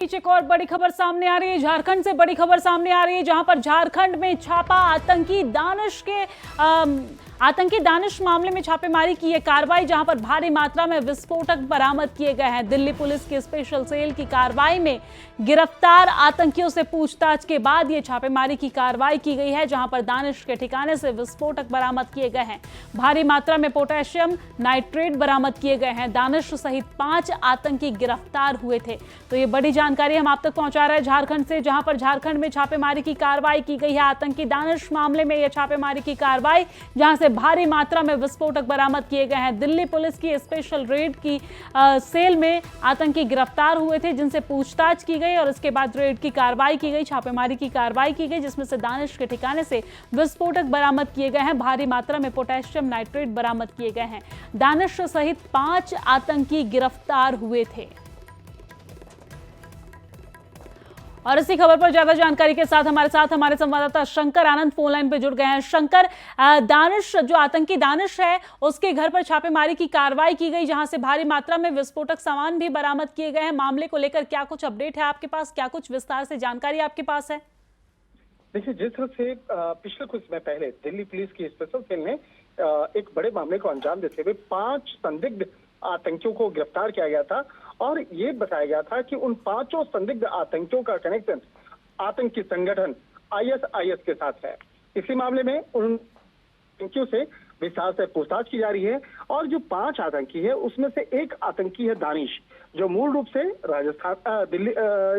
एक और बड़ी खबर सामने आ रही है। झारखंड से बड़ी खबर सामने आ रही है, जहां पर झारखंड में छापा आतंकी दानिश मामले में छापेमारी की है कार्रवाई, जहां पर भारी मात्रा में विस्फोटक बरामद किए गए हैं। दिल्ली पुलिस की स्पेशल सेल की कार्रवाई में गिरफ्तार आतंकियों से पूछताछ के बाद यह छापेमारी की कार्रवाई की गई है, जहां पर दानिश के ठिकाने से विस्फोटक बरामद किए गए हैं। भारी मात्रा में पोटेशियम नाइट्रेट बरामद किए गए हैं। दानिश सहित 5 आतंकी गिरफ्तार हुए थे। तो ये बड़ी जानकारी हम आप तक पहुंचा रहे हैं झारखंड से, जहां पर झारखंड में छापेमारी की कार्रवाई की गई है। आतंकी दानिश मामले में यह छापेमारी की कार्रवाई, जहां से भारी मात्रा में विस्फोटक बरामद किए गए हैं। दिल्ली पुलिस की स्पेशल रेड की सेल में आतंकी गिरफ्तार हुए थे, जिनसे पूछताछ की गई और इसके बाद रेड की कार्रवाई की गई, छापेमारी की कार्रवाई की गई, जिसमें से दानिश के ठिकाने से विस्फोटक बरामद किए गए हैं। भारी मात्रा में पोटेशियम नाइट्रेट बरामद किए गए हैं। दानिश सहित 5 आतंकी गिरफ्तार हुए थे। और इसी खबर पर ज्यादा जानकारी के साथ हमारे संवाददाता शंकर आनंद फोन लाइन पे जुड़ गए हैं। शंकर, दानिश जो आतंकी दानिश है उसके घर पर छापेमारी की कार्रवाई की गई, जहां से भारी मात्रा में विस्फोटक सामान भी बरामद किए गए हैं। मामले को लेकर क्या कुछ अपडेट है आपके पास, क्या कुछ विस्तार से जानकारी आपके पास है? देखिए, जिस तरह से पिछले कुछ समय पहले दिल्ली पुलिस की स्पेशल सेल ने एक बड़े मामले को अंजाम देते हुए 5 संदिग्ध आतंकियों को गिरफ्तार किया गया था और ये बताया गया था कि उन 5 संदिग्ध आतंकियों का कनेक्शन आतंकी संगठन आईएसआईएस के साथ है। इसी मामले में उन आतंकियों से विस्तार से पूछताछ की जा रही है और जो 5 आतंकी है उसमें से एक आतंकी है दानिश, जो मूल रूप से राजस्थान दिल्ली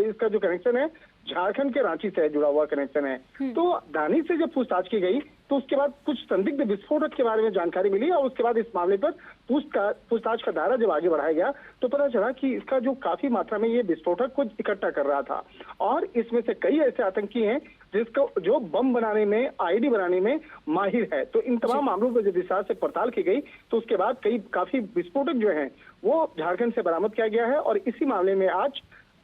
इसका जो कनेक्शन है झारखंड के रांची से जुड़ा हुआ कनेक्शन है। तो दानिश से जब पूछताछ की गई तो उसके बाद कुछ संदिग्ध विस्फोटक के बारे में जानकारी मिली और उसके बाद इस मामले पर पूछताछ का दायरा जब आगे बढ़ाया गया तो पता चला कि इसका जो काफी मात्रा में ये विस्फोटक को इकट्ठा कर रहा था और इसमें से कई ऐसे आतंकी हैं जिसको जो बम बनाने में, आईडी बनाने में माहिर है। तो इन तमाम मामलों पर जब विस्तार से पड़ताल की गई तो उसके बाद काफी विस्फोटक जो है वो झारखंड से बरामद किया गया है और इसी मामले में आज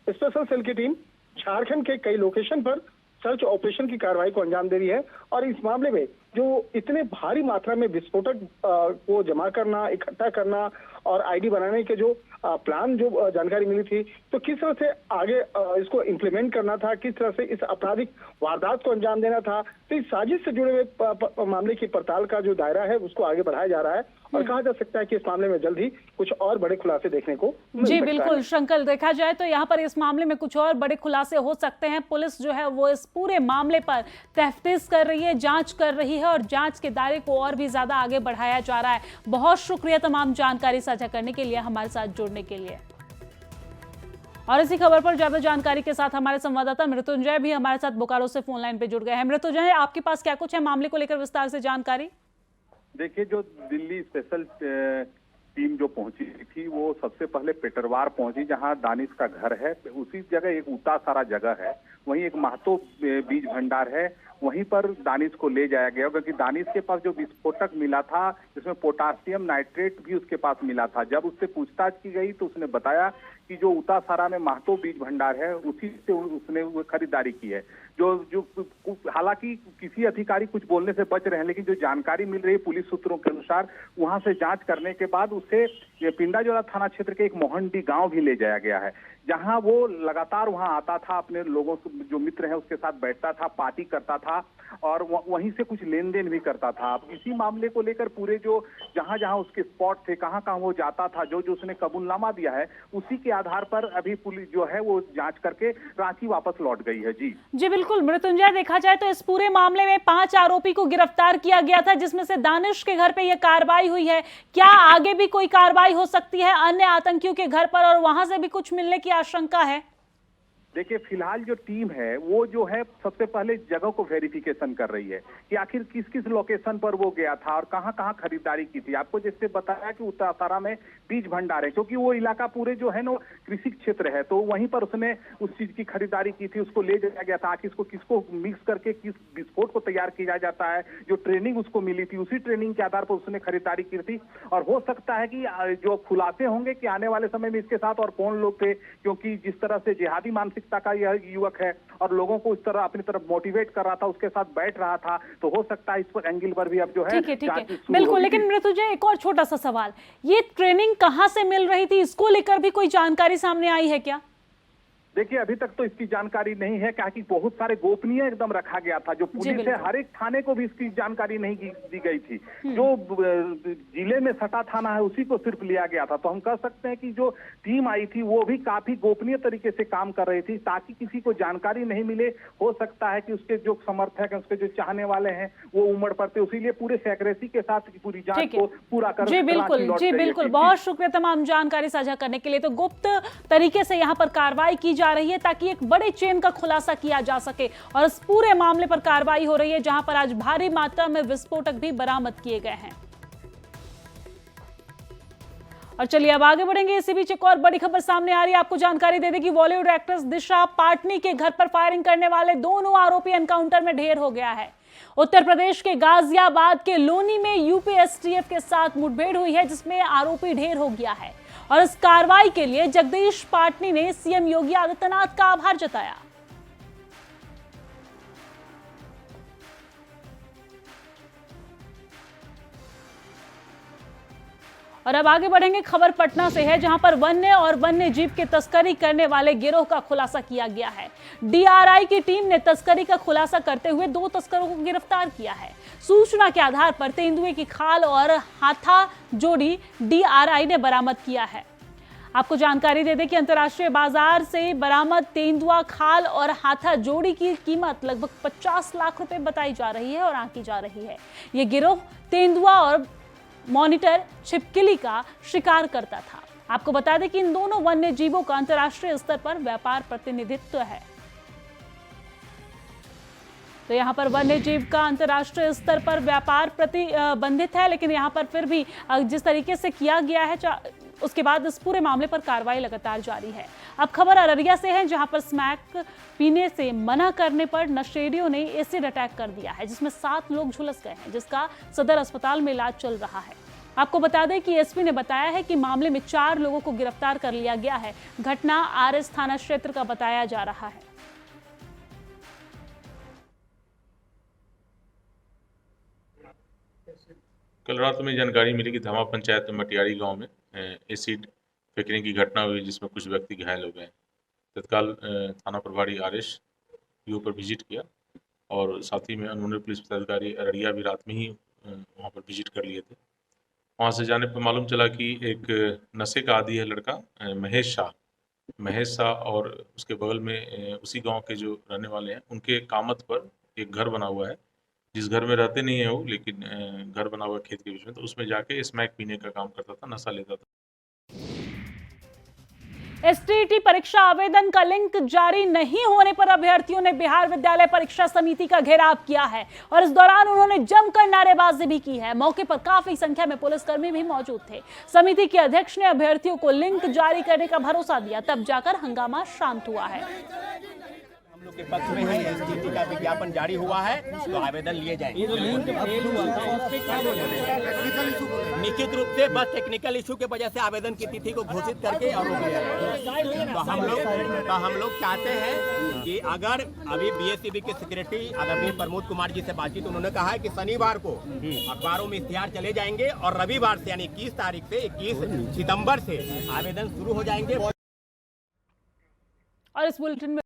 स्पेशल सेल की टीम झारखंड के कई लोकेशन पर सर्च ऑपरेशन की कार्रवाई को अंजाम दे रही है और इस मामले में जो इतने भारी मात्रा में विस्फोटक को जमा करना, इकट्ठा करना और आईडी बनाने के जो प्लान जो जानकारी मिली थी, तो किस तरह से आगे इसको इम्प्लीमेंट करना था, किस तरह से इस आपराधिक वारदात को अंजाम देना था, तो इस साजिश से जुड़े हुए मामले की पड़ताल का जो दायरा है उसको आगे बढ़ाया जा रहा है और कहा जा सकता है कि इस मामले में जल्द ही कुछ और बड़े खुलासे देखने को मिल सकता है। जी बिल्कुल शंकर, देखा जाए तो यहाँ पर इस मामले में कुछ और बड़े खुलासे हो सकते हैं। पुलिस जो है वो इस पूरे मामले पर तफ्तीश कर रही है, जांच कर रही है और जांच के दायरे को और भी ज्यादा आगे बढ़ाया जा रहा है। बहुत शुक्रिया तमाम जानकारी साझा करने के लिए, हमारे साथ जुड़ने के लिए। और इसी खबर पर ज्यादा जानकारी के साथ हमारे संवाददाता मृत्युंजय भी हमारे साथ बोकारो से फोन लाइन पे जुड़ गए हैं। मृत्युंजय, आपके पास क्या कुछ है मामले को लेकर विस्तार से जानकारी? देखिए, जो दिल्ली स्पेशल टीम जो पहुंची थी वो सबसे पहले पेटरवार पहुंची, जहां दानिश का घर है। उसी जगह एक ऊटा सारा जगह है, वहीं एक महतो बीज भंडार है, वहीं पर दानिश को ले जाया गया क्योंकि दानिश के पास जो विस्फोटक मिला था जिसमें पोटासियम नाइट्रेट भी उसके पास मिला था। जब उससे पूछताछ की गई तो उसने बताया कि जो उतासारा में महतो बीज भंडार है उसी से उसने वो खरीदारी की है। जो हालांकि किसी अधिकारी कुछ बोलने से बच रहे हैं, लेकिन जो जानकारी मिल रही है पुलिस सूत्रों के अनुसार, वहां से जांच करने के बाद उसे पिंडाजोरा थाना क्षेत्र के एक मोहनडी गांव भी ले जाया गया है, जहां वो लगातार वहां आता था, अपने लोगों से जो मित्र हैं उसके साथ बैठता था, पार्टी करता था और वहीं से कुछ लेन देन भी करता था। अब इसी मामले को लेकर पूरे जो जहां जहां उसके स्पॉट थे, कहां कहां वो जाता था, जो जो उसने कबूलनामा दिया है, उसी के आधार पर अभी पुलिस जो है वो जांच करके रांची वापस लौट गई है। जी बिल्कुल मृत्युंजय, देखा जाए तो इस पूरे मामले में 5 आरोपी को गिरफ्तार किया गया था, जिसमें से दानिश के घर पे यह कार्रवाई हुई है। क्या आगे भी कोई कार्रवाई हो सकती है अन्य आतंकियों के घर पर और वहां से भी कुछ मिलने की आशंका है? देखिए, फिलहाल जो टीम है वो जो है सबसे पहले जगह को वेरिफिकेशन कर रही है कि आखिर किस किस लोकेशन पर वो गया था और कहां कहां खरीदारी की थी। आपको जैसे बताया कि उत्तरासारा में बीज भंडार है, क्योंकि वो इलाका पूरे जो है ना कृषि क्षेत्र है, तो वहीं पर उसने उस चीज की खरीदारी की थी, उसको ले जाया गया था कि इसको किसको मिक्स करके किस विस्फोट को तैयार किया जाता है। जो ट्रेनिंग उसको मिली थी उसी ट्रेनिंग के आधार पर उसने खरीदारी की थी और हो सकता है कि जो खुलासे होंगे कि आने वाले समय में इसके साथ और कौन लोग थे, क्योंकि जिस तरह से जिहादी मानसिकता का यह युवक है और लोगों को इस तरह अपनी तरफ मोटिवेट कर रहा था, उसके साथ बैठ रहा था, तो हो सकता है इस पर एंगल पर भी अब जो है ठीक है बिल्कुल। लेकिन मृत्युंजय, एक और छोटा सा सवाल, ये ट्रेनिंग कहां से मिल रही थी, इसको लेकर भी कोई जानकारी सामने आई है क्या? देखिए अभी तक तो इसकी जानकारी नहीं है, क्या कि बहुत सारे गोपनीय एकदम रखा गया था। जो पुलिस है हर एक थाने को भी इसकी जानकारी नहीं दी गई थी। जो जिले में सटा थाना है उसी को सिर्फ लिया गया था। तो हम कह सकते हैं कि जो टीम आई थी वो भी काफी गोपनीय तरीके से काम कर रही थी, ताकि किसी को जानकारी नहीं मिले। हो सकता है कि उसके जो समर्थक हैं, उसके जो चाहने वाले हैं वो उमड़ पड़ते, इसीलिए पूरे सेक्रेसी के साथ पूरी जांच को पूरा कर। जी बिल्कुल, बहुत शुक्रिया तमाम जानकारी साझा करने के लिए। तो गुप्त तरीके से यहाँ पर कार्रवाई की जा रही है ताकि एक बड़े चेन का खुलासा किया जा सके, और इस पूरे मामले पर कार्रवाई हो रही है जहां पर आज भारी मात्रा में विस्फोटक भी बरामद किए गए हैं। और चलिए अब आगे बढ़ेंगे। इसी बीच एक और बड़ी खबर सामने आ रही है। आपको जानकारी दे दें कि बॉलीवुड एक्ट्रेस दिशा पाटनी के घर पर फायरिंग करने वाले दोनों आरोपी एनकाउंटर में ढेर हो गया है। उत्तर प्रदेश के गाजियाबाद के लोनी में यूपी एसटीएफ के साथ मुठभेड़ हुई है, जिसमें आरोपी ढेर हो गया है। और इस कार्रवाई के लिए जगदीश पाटनी ने सीएम योगी आदित्यनाथ का आभार जताया। और अब आगे बढ़ेंगे। खबर पटना से है, जहां पर वन्य और वन्य जीव की तस्करी करने वाले गिरोह का खुलासा किया गया है। डीआरआई की टीम ने तस्करी का खुलासा करते हुए 2 तस्करों को गिरफ्तार किया है। सूचना के आधार पर तेंदुए की खाल और हाथा जोड़ी डीआरआई ने बरामद किया है। आपको जानकारी दे दें कि अंतर्राष्ट्रीय बाजार से बरामद तेंदुआ खाल और हाथा जोड़ी की कीमत लगभग 50 लाख रुपए बताई जा रही है और आंकी जा रही है। ये गिरोह तेंदुआ और मॉनिटर छिपकली का शिकार करता था। आपको बता दें कि इन दोनों वन्य जीवों का अंतर्राष्ट्रीय स्तर पर व्यापार प्रतिनिधित्व है। तो यहाँ पर वन्य जीव का अंतर्राष्ट्रीय स्तर पर व्यापार प्रतिबंधित है, लेकिन यहाँ पर फिर भी जिस तरीके से किया गया है उसके बाद इस पूरे मामले पर कार्रवाई लगातार जारी है। अब खबर अररिया से है, जहां पर स्मैक पीने से मना करने पर नशेड़ियों ने एसिड अटैक कर दिया है, जिसमें 7 लोग झुलस गए हैं, जिसका सदर अस्पताल में इलाज चल रहा है। आपको बता दें कि एसपी ने बताया है कि मामले में 4 लोगों को गिरफ्तार कर लिया गया है। घटना आरएस थाना क्षेत्र का बताया जा रहा है। कल रात में जानकारी मिली कि धमा पंचायत में मटियारी गांव में एसिड फेंकने की घटना हुई, जिसमें कुछ व्यक्ति घायल हो गए। तत्काल थाना प्रभारी आरएस यूओ पर विजिट किया और साथ ही में अनुमंडल पुलिस पदाधिकारी अररिया भी रात में ही वहां पर विजिट कर लिए थे। वहां से जाने पर मालूम चला कि एक नशे का आदी है लड़का महेश शाह, और उसके बगल में उसी गांव के जो रहने वाले हैं उनके कामत पर एक घर बना हुआ है, जिस घर में रहते नहीं है वो, लेकिन घर बना हुआ खेत के बीच में, तो उसमें जाके स्मैक पीने का काम करता था, नशा लेता था। एसटीईटी परीक्षा आवेदन का लिंक जारी नहीं होने पर अभ्यर्थियों ने बिहार विद्यालय परीक्षा समिति का घेराव किया है और इस दौरान उन्होंने जमकर नारेबाजी भी की है। मौके पर काफी संख्या में पुलिसकर्मी भी मौजूद थे। समिति के अध्यक्ष ने अभ्यर्थियों को लिंक जारी करने का भरोसा दिया, तब जाकर हंगामा शांत हुआ है। हम लोग के पक्ष में है, एसटीईटी का विज्ञापन जारी हुआ है, तो आवेदन लिए जाएंगे। निश्चित रूप से बस टेक्निकल इशू के वजह से आवेदन की तिथि को घोषित करके और रोक लिया गया। तो हम लोग चाहते हैं कि अगर अभी बीएसईबी के सेक्रेटरी आदरणीय प्रमोद कुमार जी से बातचीत, उन्होंने कहा है कि शनिवार को अखबारों में इश्तिहार चले जाएंगे और रविवार से यानी 21 तारीख से 21 सितंबर से आवेदन शुरू हो जाएंगे। और इस बुलेटिन में